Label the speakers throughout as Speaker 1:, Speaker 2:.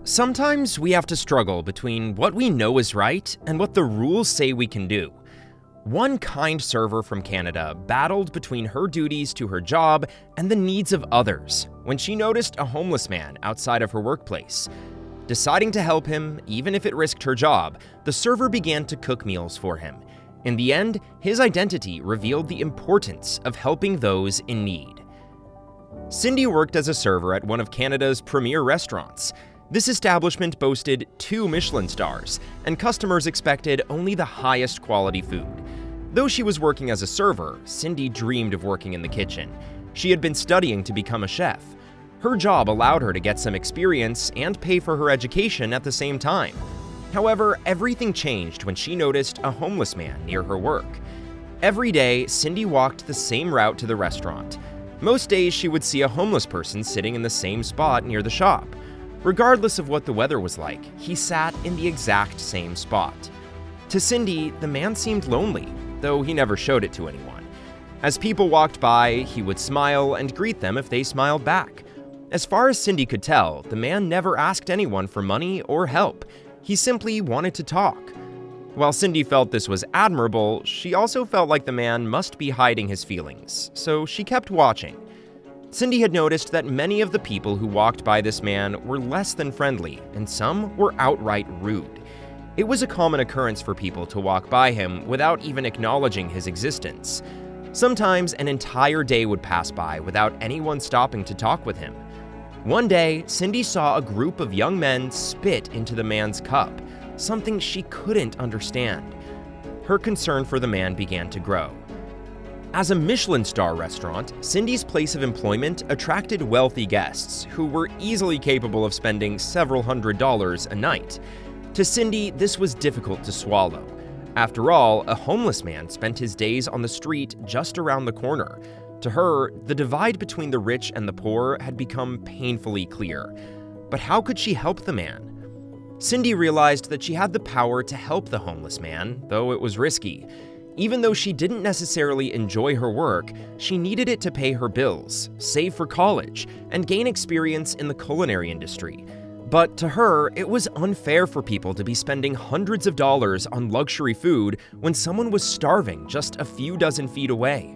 Speaker 1: Sometimes we have to struggle between what we know is right and what the rules say we can do. One kind server from Canada battled between her duties to her job and the needs of others when she noticed a homeless man outside of her workplace. Deciding to help him, even if it risked her job, the server began to cook meals for him. In the end, his identity revealed the importance of helping those in need. Cindy worked as a server at one of Canada's premier restaurants. This establishment boasted 2 Michelin stars, and customers expected only the highest quality food. Though she was working as a server, Cindy dreamed of working in the kitchen. She had been studying to become a chef. Her job allowed her to get some experience and pay for her education at the same time. However, everything changed when she noticed a homeless man near her work. Every day, Cindy walked the same route to the restaurant. Most days, she would see a homeless person sitting in the same spot near the shop. Regardless of what the weather was like, he sat in the exact same spot. To Cindy, the man seemed lonely, though he never showed it to anyone. As people walked by, he would smile and greet them if they smiled back. As far as Cindy could tell, the man never asked anyone for money or help. He simply wanted to talk. While Cindy felt this was admirable, she also felt like the man must be hiding his feelings, so she kept watching. Cindy had noticed that many of the people who walked by this man were less than friendly, and some were outright rude. It was a common occurrence for people to walk by him without even acknowledging his existence. Sometimes an entire day would pass by without anyone stopping to talk with him. One day, Cindy saw a group of young men spit into the man's cup, something she couldn't understand. Her concern for the man began to grow. As a Michelin star restaurant, Cindy's place of employment attracted wealthy guests who were easily capable of spending several $100s a night. To Cindy, this was difficult to swallow. After all, a homeless man spent his days on the street just around the corner. To her, the divide between the rich and the poor had become painfully clear. But how could she help the man? Cindy realized that she had the power to help the homeless man, though it was risky. Even though she didn't necessarily enjoy her work, she needed it to pay her bills, save for college, and gain experience in the culinary industry. But to her, it was unfair for people to be spending hundreds of dollars on luxury food when someone was starving just a few dozen feet away.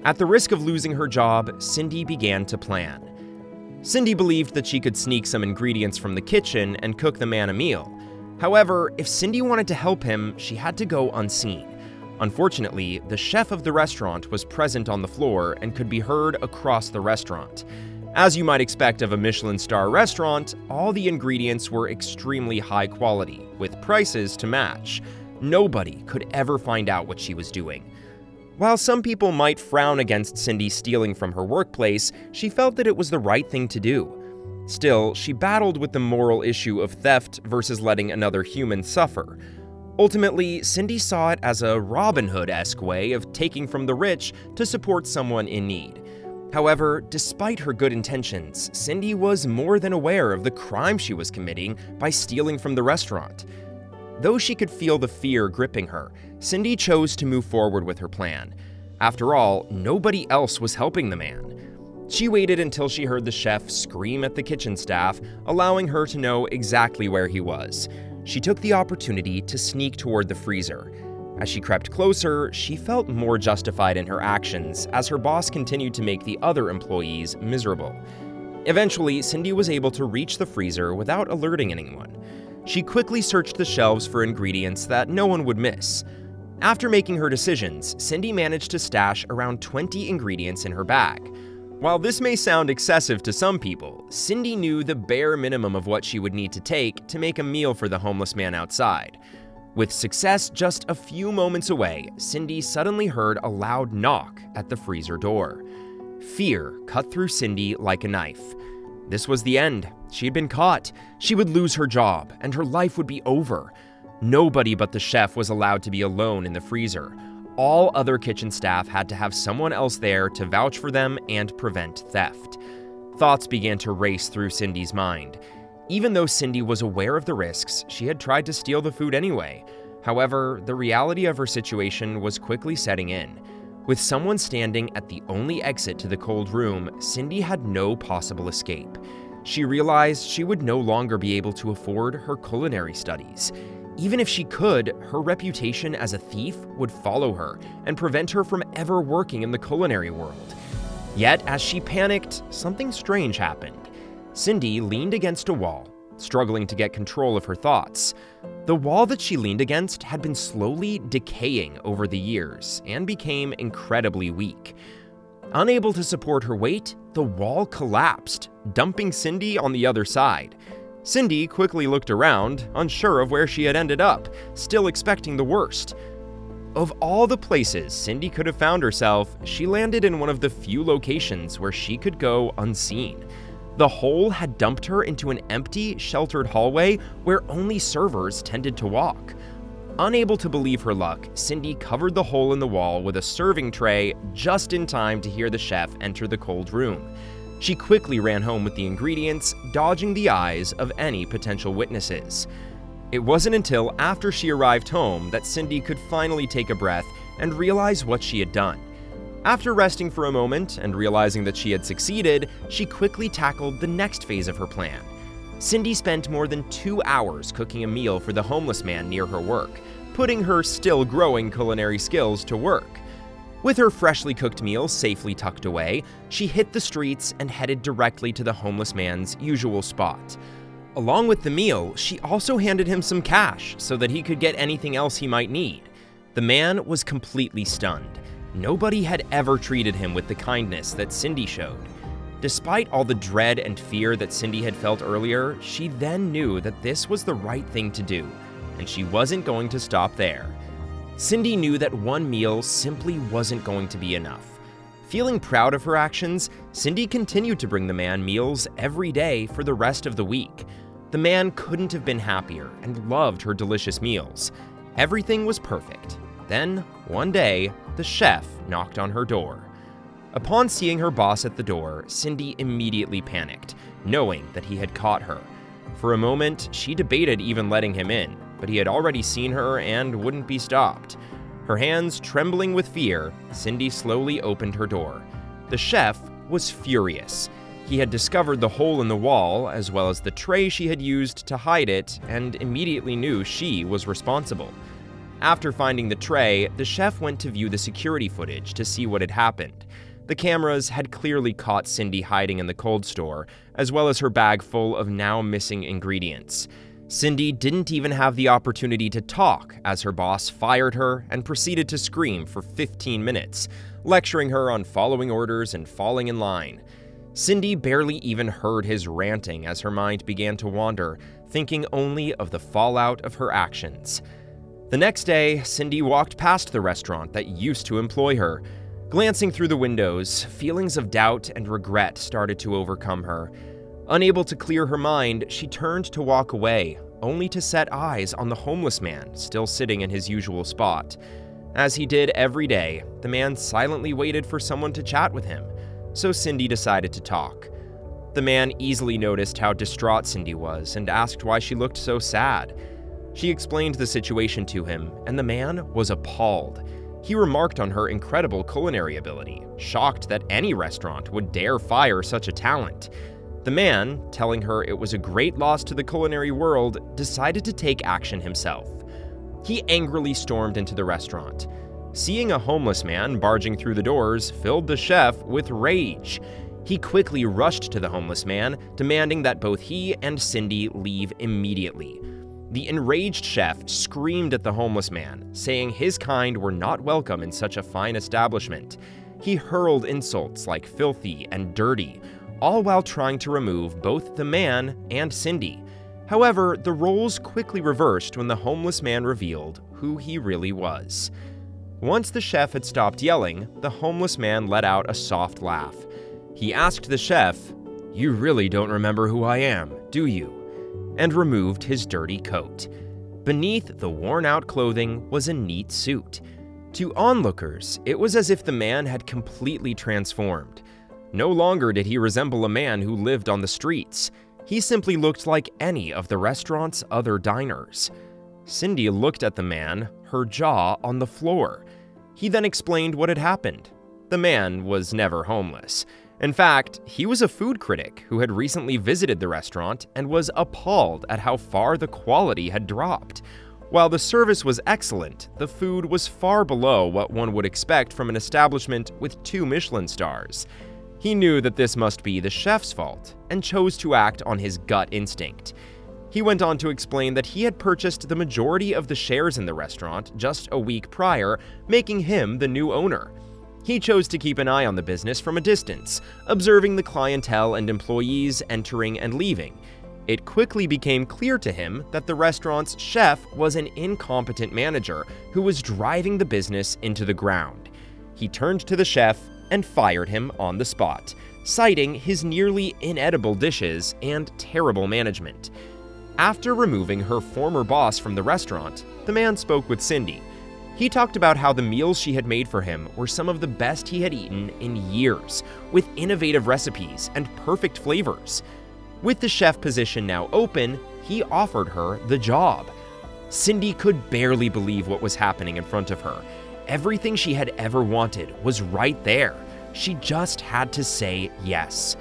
Speaker 1: At the risk of losing her job, Cindy began to plan. Cindy believed that she could sneak some ingredients from the kitchen and cook the man a meal. However, if Cindy wanted to help him, she had to go unseen. Unfortunately, the chef of the restaurant was present on the floor and could be heard across the restaurant. As you might expect of a Michelin star restaurant, all the ingredients were extremely high quality, with prices to match. Nobody could ever find out what she was doing. While some people might frown against Cindy stealing from her workplace, she felt that it was the right thing to do. Still, she battled with the moral issue of theft versus letting another human suffer. Ultimately, Cindy saw it as a Robin Hood-esque way of taking from the rich to support someone in need. However, despite her good intentions, Cindy was more than aware of the crime she was committing by stealing from the restaurant. Though she could feel the fear gripping her, Cindy chose to move forward with her plan. After all, nobody else was helping the man. She waited until she heard the chef scream at the kitchen staff, allowing her to know exactly where he was. She took the opportunity to sneak toward the freezer. As she crept closer, she felt more justified in her actions as her boss continued to make the other employees miserable. Eventually, Cindy was able to reach the freezer without alerting anyone. She quickly searched the shelves for ingredients that no one would miss. After making her decisions, Cindy managed to stash around 20 ingredients in her bag. While this may sound excessive to some people, Cindy knew the bare minimum of what she would need to take to make a meal for the homeless man outside. With success just a few moments away, Cindy suddenly heard a loud knock at the freezer door. Fear cut through Cindy like a knife. This was the end. She had been caught. She would lose her job, and her life would be over. Nobody but the chef was allowed to be alone in the freezer. All other kitchen staff had to have someone else there to vouch for them and prevent theft. Thoughts began to race through Cindy's mind. Even though Cindy was aware of the risks, she had tried to steal the food anyway. However, the reality of her situation was quickly setting in. With someone standing at the only exit to the cold room, Cindy had no possible escape. she realized she would no longer be able to afford her culinary studies. Even if she could, her reputation as a thief would follow her and prevent her from ever working in the culinary world. Yet, as she panicked, something strange happened. Cindy leaned against a wall, struggling to get control of her thoughts. The wall that she leaned against had been slowly decaying over the years and became incredibly weak. Unable to support her weight, the wall collapsed, dumping Cindy on the other side. Cindy quickly looked around, unsure of where she had ended up, still expecting the worst. Of all the places Cindy could have found herself, she landed in one of the few locations where she could go unseen. The hole had dumped her into an empty, sheltered hallway where only servers tended to walk. Unable to believe her luck, Cindy covered the hole in the wall with a serving tray just in time to hear the chef enter the cold room. She quickly ran home with the ingredients, dodging the eyes of any potential witnesses. It wasn't until after she arrived home that Cindy could finally take a breath and realize what she had done. After resting for a moment and realizing that she had succeeded, she quickly tackled the next phase of her plan. Cindy spent more than 2 hours cooking a meal for the homeless man near her work, putting her still growing culinary skills to work. With her freshly cooked meal safely tucked away, she hit the streets and headed directly to the homeless man's usual spot. Along with the meal, she also handed him some cash so that he could get anything else he might need. The man was completely stunned. Nobody had ever treated him with the kindness that Cindy showed. Despite all the dread and fear that Cindy had felt earlier, she then knew that this was the right thing to do, and she wasn't going to stop there. Cindy knew that one meal simply wasn't going to be enough. Feeling proud of her actions, Cindy continued to bring the man meals every day for the rest of the week. The man couldn't have been happier and loved her delicious meals. Everything was perfect. Then, one day, the chef knocked on her door. Upon seeing her boss at the door, Cindy immediately panicked, knowing that he had caught her. For a moment, she debated even letting him in, but he had already seen her and wouldn't be stopped. Her hands trembling with fear, Cindy slowly opened her door. The chef was furious. He had discovered the hole in the wall, as well as the tray she had used to hide it, and immediately knew she was responsible. After finding the tray, the chef went to view the security footage to see what had happened. The cameras had clearly caught Cindy hiding in the cold store, as well as her bag full of now missing ingredients. Cindy didn't even have the opportunity to talk as her boss fired her and proceeded to scream for 15 minutes, lecturing her on following orders and falling in line. Cindy barely even heard his ranting as her mind began to wander, thinking only of the fallout of her actions. The next day, Cindy walked past the restaurant that used to employ her. Glancing through the windows, feelings of doubt and regret started to overcome her. Unable to clear her mind, she turned to walk away, only to set eyes on the homeless man still sitting in his usual spot. As he did every day, the man silently waited for someone to chat with him, so Cindy decided to talk. The man easily noticed how distraught Cindy was and asked why she looked so sad. She explained the situation to him, and the man was appalled. He remarked on her incredible culinary ability, shocked that any restaurant would dare fire such a talent. The man, telling her it was a great loss to the culinary world, decided to take action himself. He angrily stormed into the restaurant. Seeing a homeless man barging through the doors filled the chef with rage. He quickly rushed to the homeless man, demanding that both he and Cindy leave immediately. The enraged chef screamed at the homeless man, saying his kind were not welcome in such a fine establishment. He hurled insults like filthy and dirty, all while trying to remove both the man and Cindy. However, the roles quickly reversed when the homeless man revealed who he really was. Once the chef had stopped yelling, the homeless man let out a soft laugh. He asked the chef, "You really don't remember who I am, do you?" and removed his dirty coat. Beneath the worn-out clothing was a neat suit. To onlookers, it was as if the man had completely transformed. No longer did he resemble a man who lived on the streets. He simply looked like any of the restaurant's other diners. Cindy looked at the man, her jaw on the floor. He then explained what had happened. The man was never homeless. In fact, he was a food critic who had recently visited the restaurant and was appalled at how far the quality had dropped. While the service was excellent, the food was far below what one would expect from an establishment with 2 Michelin stars. He knew that this must be the chef's fault and chose to act on his gut instinct. He went on to explain that he had purchased the majority of the shares in the restaurant just a week prior, making him the new owner. He chose to keep an eye on the business from a distance, observing the clientele and employees entering and leaving. It quickly became clear to him that the restaurant's chef was an incompetent manager who was driving the business into the ground. He turned to the chef and fired him on the spot, citing his nearly inedible dishes and terrible management. After removing her former boss from the restaurant, the man spoke with Cindy. He talked about how the meals she had made for him were some of the best he had eaten in years, with innovative recipes and perfect flavors. With the chef position now open, he offered her the job. Cindy could barely believe what was happening in front of her. Everything she had ever wanted was right there. She just had to say yes.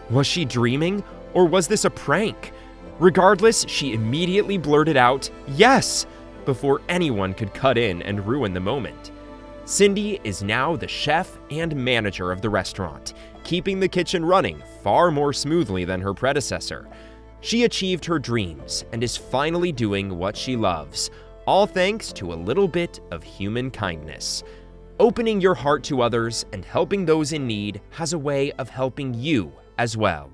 Speaker 1: Was she dreaming, or was this a prank? Regardless, she immediately blurted out, "Yes!" before anyone could cut in and ruin the moment. Cindy is now the chef and manager of the restaurant, keeping the kitchen running far more smoothly than her predecessor. She achieved her dreams and is finally doing what she loves, all thanks to a little bit of human kindness. Opening your heart to others and helping those in need has a way of helping you as well.